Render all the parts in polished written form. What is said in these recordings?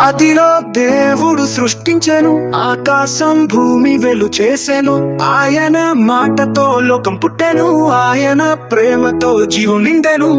ఆదిలో దేవుడు సృష్టించెను, ఆకాశం భూమి వెలు చేసెను. ఆయన మాటతో లోకం పుట్టెను, ఆయన ప్రేమతో జీవం నిండెను.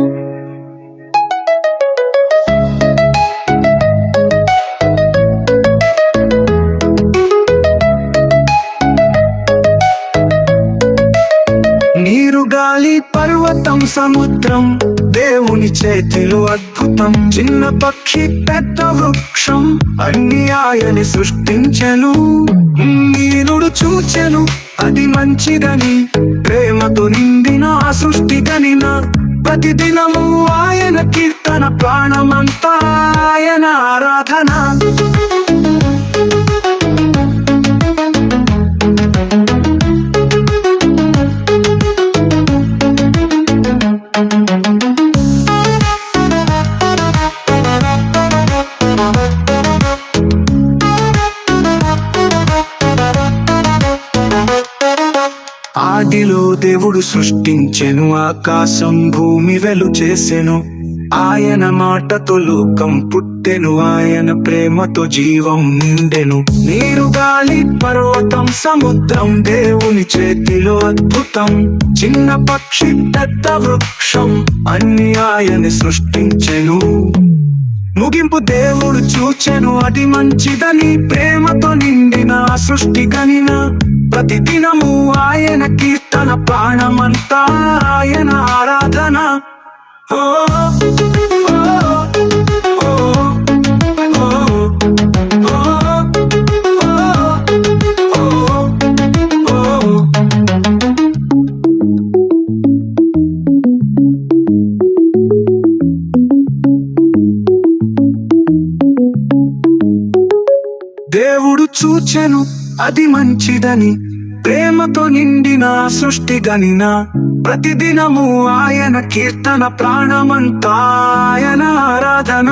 నీరు, గాలి, పర్వతం, సముద్రం దేవుని చేతిలో అద్భుతం. చిన్న పక్షి, పెద్ద వృక్షం అన్ని ఆయన సృష్టించెను. నీనుడు చూచెను అది మంచిదని, ప్రేమతో నిండిన ఆ సృష్టి గనిన. ప్రతిదినము ఆయన కీర్తన, ప్రాణమంతా ఆయన ఆరాధన. ఆదిలో దేవుడు సృష్టించెను, ఆకాశం భూమి వెలు చేసెను. ఆయన మాటతో లోకం పుట్టెను, ఆయన ప్రేమతో జీవం నిండెను. నీరు, గాలి, పర్వతం, సముద్రం దేవుని చేతిలో అద్భుతం. చిన్న పక్షి, పెద్ద వృక్షం అన్ని ఆయన సృష్టించెను. ముగింపు దేవుడు చూచెను అది మంచిదని, ప్రేమతో నిండిన ఆ సృష్టి గనిన. ప్రతిదినము ఆయన కీర్తన, ప్రాణమంతా ఆయన ఆరాధన. ఓ ఓ, ఓ, ఓ, ఓ, ఓ. దేవుడు చూచెను అది మంచిదని, ప్రేమతో నిండిన సృష్టి గనిన. ప్రతిదినము ఆయన కీర్తన, ప్రాణమంతా ఆయన ఆరాధన.